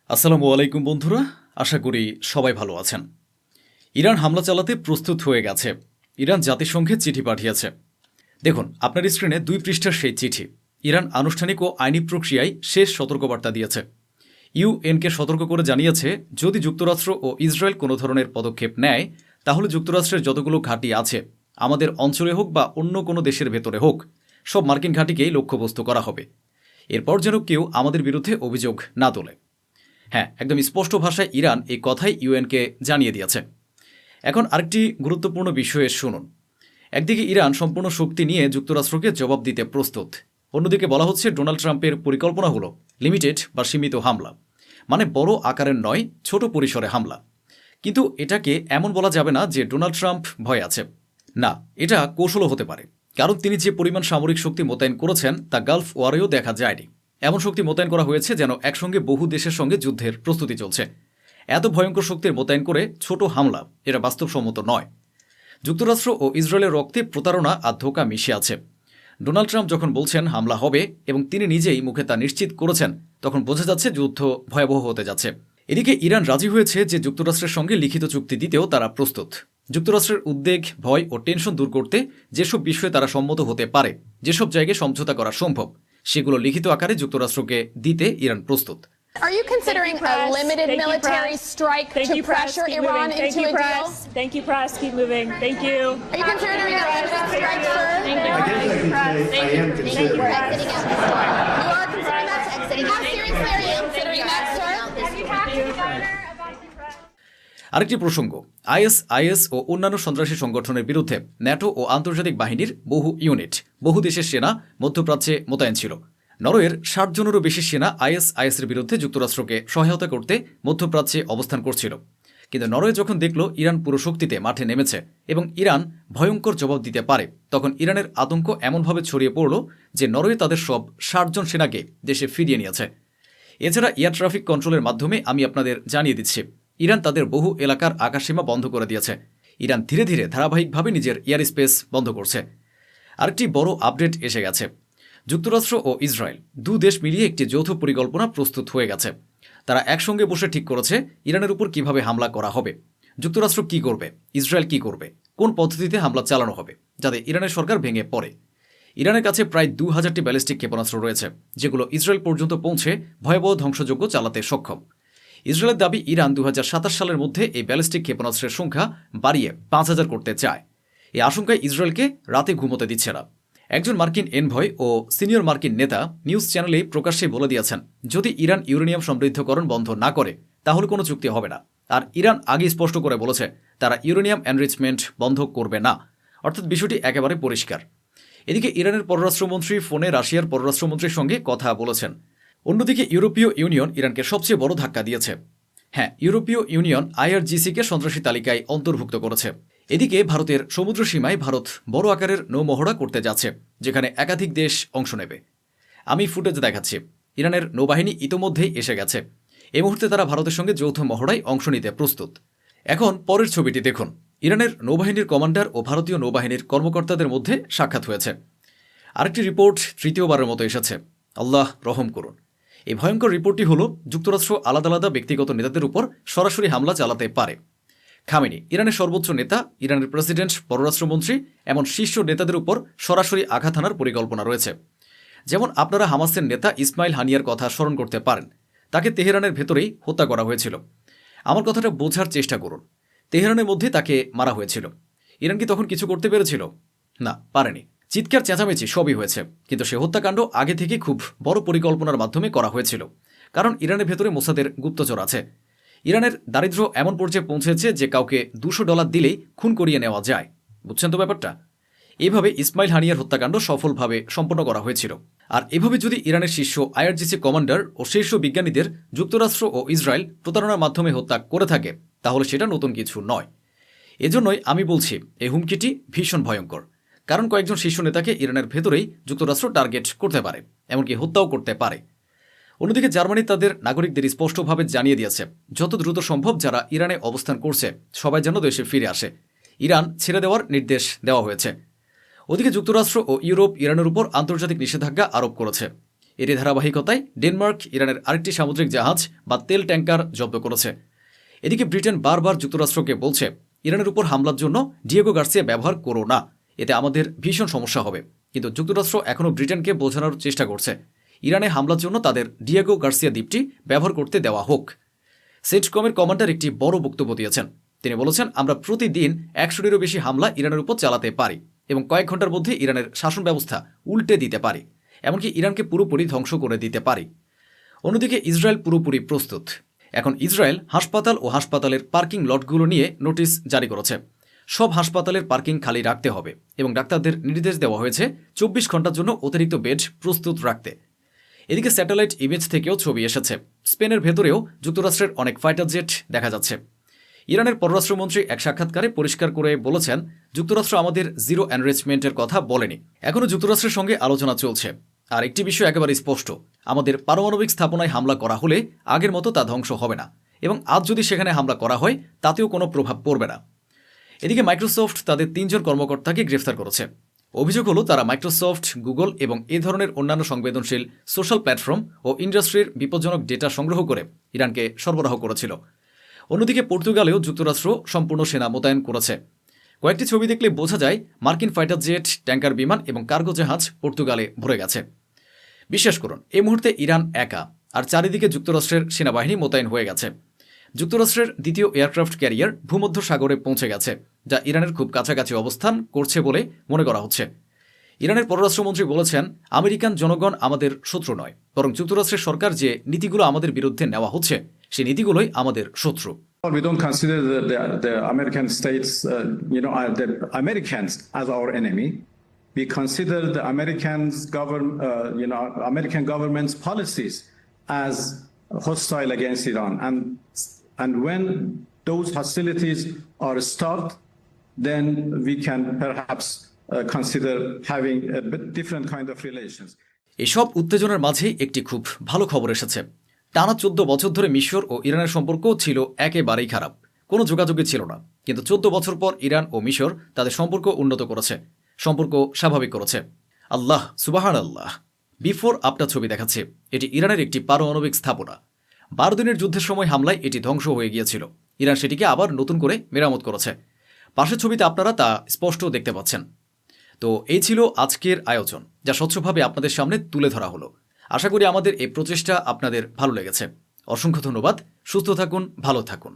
আসসালামু আলাইকুম বন্ধুরা, আশা করি সবাই ভালো আছেন। ইরান হামলা চালাতে প্রস্তুত হয়ে গেছে। ইরান জাতিসংঘে চিঠি পাঠিয়েছে। দেখুন আপনার স্ক্রিনে 2 পৃষ্ঠার সেই চিঠি। ইরান আনুষ্ঠানিক ও আইনি প্রক্রিয়ায় শেষ সতর্কবার্তা দিয়েছে। ইউএনকে সতর্ক করে জানিয়েছে, যদি যুক্তরাষ্ট্র ও ইসরায়েল কোনো ধরনের পদক্ষেপ নেয়, তাহলে যুক্তরাষ্ট্রের যতগুলো ঘাঁটি আছে, আমাদের অঞ্চলে হোক বা অন্য কোনো দেশের ভেতরে হোক, সব মার্কিন ঘাঁটিকেই লক্ষ্যবস্তু করা হবে। এরপর যেন কেউ আমাদের বিরুদ্ধে অভিযোগ না তোলে। হ্যাঁ, একদম স্পষ্ট ভাষায় ইরান এই কথাই ইউএনকে জানিয়ে দিয়েছে। এখন আরেকটি গুরুত্বপূর্ণ বিষয়ে শুনুন। একদিকে ইরান সম্পূর্ণ শক্তি নিয়ে যুক্তরাষ্ট্রকে জবাব দিতে প্রস্তুত। অন্যদিকে বলা হচ্ছে ডোনাল্ড ট্রাম্পের পরিকল্পনা হলো লিমিটেড বা সীমিত হামলা, মানে বড় আকারের নয়, ছোট পরিসরে হামলা। কিন্তু এটাকে এমন বলা যাবে না যে ডোনাল্ড ট্রাম্প ভয় আছে। না, এটা কৌশলও হতে পারে, কারণ তিনি যে পরিমাণ সামরিক শক্তি মোতায়েন করেছেন তা গালফ ওয়ারেও দেখা যায়নি। এমন শক্তি মোতায়েন করা হয়েছে যেন একসঙ্গে বহু দেশের সঙ্গে যুদ্ধের প্রস্তুতি চলছে। এত ভয়ঙ্কর শক্তির মোতায়েন করে ছোট হামলা, এটা বাস্তবসম্মত নয়। যুক্তরাষ্ট্র ও ইসরায়েলের রক্তে প্রতারণা আর ধোঁকা মিশে আছে। ডোনাল্ড ট্রাম্প যখন বলছেন হামলা হবে এবং তিনি নিজেই মুখে তা নিশ্চিত করেছেন, তখন বোঝা যাচ্ছে যুদ্ধ ভয়াবহ হতে যাচ্ছে। এদিকে ইরান রাজি হয়েছে যে যুক্তরাষ্ট্রের সঙ্গে লিখিত চুক্তি দিতেও তারা প্রস্তুত। যুক্তরাষ্ট্রের উদ্বেগ, ভয় ও টেনশন দূর করতে যেসব বিষয়ে তারা সম্মত হতে পারে, যেসব জায়গায় সমঝোতা করা সম্ভব, সেগুলো লিখিত আকারে যুক্তরাষ্ট্রকে দিতে ইরান প্রস্তুত। Are you considering a limited military strike to pressure Iran into a deal? Thank you, press. Keep moving. Thank you. Are you considering a limited strike, sir? Thank you. I guess I can say I am considering. You are considering that? How seriously are you considering that, sir? Have you talked to the governor about the press? আরেকটি প্রসঙ্গ, is ও অন্যান্য সন্ত্রাসী সংগঠনের বিরুদ্ধে NATO ও আন্তর্জাতিক বাহিনীর বহু unit, বহু দেশের সেনা মধ্যপ্রাচ্যে মোতায়েন ছিল। নরওয়ের 60 জনেরও বেশি সেনা আইএসের বিরুদ্ধে যুক্তরাষ্ট্রকে সহায়তা করতে মধ্যপ্রাচ্যে অবস্থান করছিল। কিন্তু নরওয়ে যখন দেখল ইরান পুরো শক্তিতে মাঠে নেমেছে এবং ইরান ভয়ঙ্কর জবাব দিতে পারে, তখন ইরানের আতঙ্ক এমনভাবে ছড়িয়ে পড়ল যে নরওয়ে তাদের সব 60 জন সেনাকে দেশে ফিরিয়ে নিয়েছে। এছাড়া এয়ার ট্রাফিক কন্ট্রোলের মাধ্যমে আমি আপনাদের জানিয়ে দিচ্ছি, ইরান তাদের বহু এলাকার আকাশসীমা বন্ধ করে দিয়েছে। ইরান ধীরে ধীরে ধারাবাহিকভাবে নিজের এয়ার স্পেস বন্ধ করছে। আরেকটি বড় আপডেট এসে গেছে। যুক্তরাষ্ট্র ও ইসরায়েল দু দেশ মিলিয়ে একটি যৌথ পরিকল্পনা প্রস্তুত হয়ে গেছে। তারা একসঙ্গে বসে ঠিক করেছে ইরানের উপর কিভাবে হামলা করা হবে, যুক্তরাষ্ট্র কি করবে, ইসরায়েল কি করবে, কোন পদ্ধতিতে হামলা চালানো হবে যাতে ইরানের সরকার ভেঙে পড়ে। ইরানের কাছে প্রায় 2000টি ব্যালিস্টিক ক্ষেপণাস্ত্র রয়েছে, যেগুলো ইসরায়েল পর্যন্ত পৌঁছে ভয়াবহ ধ্বংসযজ্ঞ চালাতে সক্ষম। ইসরায়েলের দাবি, ইরান 2027 সালের মধ্যে এই ব্যালিস্টিক ক্ষেপণাস্ত্রের সংখ্যা বাড়িয়ে 5000 করতে চায়। এই আশঙ্কায় ইসরায়েলকে রাতে ঘুমোতে দিচ্ছে না। একজন মার্কিন এনভয় ও সিনিয়র মার্কিন নেতা নিউজ চ্যানেলে প্রকাশ্যে বলে দিয়েছেন, যদি ইরান ইউরেনিয়াম সমৃদ্ধকরণ বন্ধ না করে তাহলে কোনো চুক্তি হবে না। আর ইরান আগে স্পষ্ট করে বলেছে তারা ইউরেনিয়াম এনরিচমেন্ট বন্ধ করবে না, অর্থাৎ বিষয়টি একেবারে পরিষ্কার। এদিকে ইরানের পররাষ্ট্রমন্ত্রী ফোনে রাশিয়ার পররাষ্ট্রমন্ত্রীর সঙ্গে কথা বলেছেন। অন্যদিকে ইউরোপীয় ইউনিয়ন ইরানকে সবচেয়ে বড় ধাক্কা দিয়েছে। হ্যাঁ, ইউরোপীয় ইউনিয়ন আইআরজিসিকে সন্ত্রাসী তালিকায় অন্তর্ভুক্ত করেছে। এদিকে ভারতের সমুদ্র সীমায় ভারত বড় আকারের নৌমহড়া করতে যাচ্ছে, যেখানে একাধিক দেশ অংশ নেবে। আমি ফুটেজ দেখাচ্ছি। ইরানের নৌবাহিনী ইতোমধ্যেই এসে গেছে। এই মুহূর্তে তারা ভারতের সঙ্গে যৌথ মহড়ায় অংশ নিতে প্রস্তুত। এখন পরের ছবিটি দেখুন। ইরানের নৌবাহিনীর কমান্ডার ও ভারতীয় নৌবাহিনীর কর্মকর্তাদের মধ্যে সাক্ষাৎ হয়েছে। আরেকটি রিপোর্ট তৃতীয়বারের মতো এসেছে। আল্লাহ রহম করুন। এই ভয়ঙ্কর রিপোর্টটি হল, যুক্তরাষ্ট্র আলাদা আলাদা ব্যক্তিগত নেতাদের উপর সরাসরি হামলা চালাতে পারে। খামেনি, ইরানের সর্বোচ্চ নেতা, ইরানের প্রেসিডেন্ট, পররাষ্ট্রমন্ত্রী, এমন শীর্ষ নেতাদের উপর সরাসরি আঘাত হানার পরিকল্পনা রয়েছে। যেমন আপনারা হামাসের নেতা ইসমাইল হানিয়ার কথা স্মরণ করতে পারেন। তাকে তেহরানের ভেতরেই হত্যা করা হয়েছিল। আমার কথাটা বোঝার চেষ্টা করুন। তেহরানের মধ্যে তাকে মারা হয়েছিল। ইরান কি তখন কিছু করতে পেরেছিল? না, পারেনি। চিৎকার চেঁচামেচি সবই হয়েছে, কিন্তু সে হত্যাকাণ্ড আগে থেকে খুব বড় পরিকল্পনার মাধ্যমে করা হয়েছিল। কারণ ইরানের ভেতরে মোসাদের গুপ্তচর আছে। ইরানের দারিদ্র্য এমন পর্যায়ে পৌঁছেছে যে কাউকে $200 দিলেই খুন করিয়ে নেওয়া যায়। বুঝছেন তো ব্যাপারটা? এইভাবে ইসমাইল হানিয়ার হত্যাকাণ্ড সফলভাবে সম্পন্ন করা হয়েছিল। আর এভাবে যদি ইরানের শীর্ষ আইআরজিসি কমান্ডার ও শীর্ষ বিজ্ঞানীদের যুক্তরাষ্ট্র ও ইসরায়েল প্রতারণার মাধ্যমে হত্যা করে থাকে, তাহলে সেটা নতুন কিছু নয়। এজন্যই আমি বলছি এই হুমকিটি ভীষণ ভয়ঙ্কর। কারণ কয়েকজন শীর্ষ নেতাকে ইরানের ভেতরেই যুক্তরাষ্ট্র টার্গেট করতে পারে, এমনকি হত্যাও করতে পারে। অন্যদিকে জার্মানি তাদের নাগরিকদের স্পষ্টভাবে জানিয়ে দিয়েছে, যত দ্রুত সম্ভব যারা ইরানে অবস্থান করছে সবাই যেন দেশে ফিরে আসে। ইরান ছেড়ে দেওয়ার নির্দেশ দেওয়া হয়েছে। ওদিকে যুক্তরাষ্ট্র ও ইউরোপ ইরানের উপর আন্তর্জাতিক নিষেধাজ্ঞা আরোপ করেছে। এরই ধারাবাহিকতায় ডেনমার্ক ইরানের আরেকটি সামুদ্রিক জাহাজ বা তেল ট্যাঙ্কার জব্দ করেছে। এদিকে ব্রিটেন বারবার যুক্তরাষ্ট্রকে বলছে, ইরানের উপর হামলার জন্য ডিয়েগো গার্সিয়া ব্যবহার করো না, এতে আমাদের ভীষণ সমস্যা হবে। কিন্তু যুক্তরাষ্ট্র এখনও ব্রিটেনকে বোঝানোর চেষ্টা করছে, ইরানে হামলার জন্য তাদের ডিয়েগো গার্সিয়া দ্বীপটি ব্যবহার করতে দেওয়া হোক। সেন্টকমের কমান্ডার একটি বড় বক্তব্য দিয়েছেন। তিনি বলেছেন, আমরা প্রতিদিন 100-টিরও বেশি হামলা ইরানের উপর চালাতে পারি এবং কয়েক ঘন্টার মধ্যে ইরানের শাসন ব্যবস্থা উল্টে দিতে পারি, এমনকি ইরানকে পুরোপুরি ধ্বংস করে দিতে পারি। অন্যদিকে ইসরায়েল পুরোপুরি প্রস্তুত। এখন ইসরায়েল হাসপাতাল ও হাসপাতালের পার্কিং লটগুলো নিয়ে নোটিশ জারি করেছে। সব হাসপাতালের পার্কিং খালি রাখতে হবে এবং ডাক্তারদের নির্দেশ দেওয়া হয়েছে 24 ঘন্টার জন্য অতিরিক্ত বেড প্রস্তুত রাখতে। এদিকে স্যাটেলাইট ইমেজ থেকেও ছবি এসেছে, স্পেনের ভেতরেও যুক্তরাষ্ট্রের অনেক ফাইটার জেট দেখা যাচ্ছে। ইরানের পররাষ্ট্রমন্ত্রী এক সাক্ষাৎকারে পরিষ্কার করে বলেছেন, যুক্তরাষ্ট্র আমাদের জিরো এনরিচমেন্টের কথা বলেনি, এখনও যুক্তরাষ্ট্রের সঙ্গে আলোচনা চলছে। আর একটি বিষয় একেবারে স্পষ্ট, আমাদের পারমাণবিক স্থাপনায় হামলা করা হলে আগের মতো তা ধ্বংস হবে না, এবং আজ যদি সেখানে হামলা করা হয় তাতেও কোনো প্রভাব পড়বে না। এদিকে মাইক্রোসফট তাদের 3 জন কর্মকর্তাকে গ্রেফতার করেছে। অভিযোগ হলো তারা মাইক্রোসফট, গুগল এবং এ ধরনের অন্যান্য সংবেদনশীল সোশ্যাল প্ল্যাটফর্ম ও ইন্ডাস্ট্রির বিপজ্জনক ডেটা সংগ্রহ করে ইরানকে সরবরাহ করেছিল। অন্যদিকে পর্তুগালেও যুক্তরাষ্ট্র সম্পূর্ণ সেনা মোতায়েন করেছে। কয়েকটি ছবি দেখলে বোঝা যায় মার্কিন ফাইটার জেট, ট্যাঙ্কার বিমান এবং কার্গো জাহাজ পর্তুগালে ভরে গেছে। বিশ্বাস করুন, এই মুহূর্তে ইরান একা, আর চারিদিকে যুক্তরাষ্ট্রের সেনাবাহিনী মোতায়েন হয়ে গেছে। যুক্তরাষ্ট্রের দ্বিতীয় এয়ারক্রাফট ক্যারিয়ার ভূমধ্য সাগরে পৌঁছে গেছে, যা ইরানের খুব কাছাকাছি অবস্থান করছে বলে মনে করা হচ্ছে। ইরানের পররাষ্ট্রমন্ত্রী বলেছেন, আমেরিকান জনগণ আমাদের শত্রু নয়, বরং যুক্তরাষ্ট্রের সরকার যে নীতিগুলো আমাদের বিরুদ্ধে নেওয়া হচ্ছে সেই নীতিগুলোই আমাদের শত্রু। We don't consider the American states, the Americans as our enemy. We consider the American government's policies as hostile against Iran, and when those hostilities are stopped, then we can perhaps consider having a bit different kind of relations. এসব উত্তেজনার মাঝে একটি খুব ভালো খবর এসেছে। টানা 14 বছর ধরে মিশর ও ইরানের সম্পর্ক ছিল একেবারেই খারাপ, কোনো যোগাযোগই ছিল না। কিন্তু 14 বছর পর ইরান ও মিশর তাদের সম্পর্ক উন্নত করেছে, সম্পর্ক স্বাভাবিক করেছে। আল্লাহ সুবহানাল্লাহ। বিফোর আফটার ছবি দেখাচ্ছে, এটি ইরানের একটি পারমাণবিক স্থাপনা। 12 দিনের যুদ্ধের সময় হামলায় এটি ধ্বংস হয়ে গিয়েছিল। ইরান সেটিকে আবার নতুন করে মেরামত করেছে। পাশের ছবিতে আপনারা তা স্পষ্ট দেখতে পাচ্ছেন। তো এই ছিল আজকের আয়োজন, যা স্বচ্ছভাবে আপনাদের সামনে তুলে ধরা হলো। আশা করি আমাদের এই প্রচেষ্টা আপনাদের ভালো লেগেছে। অসংখ্য ধন্যবাদ। সুস্থ থাকুন, ভালো থাকুন।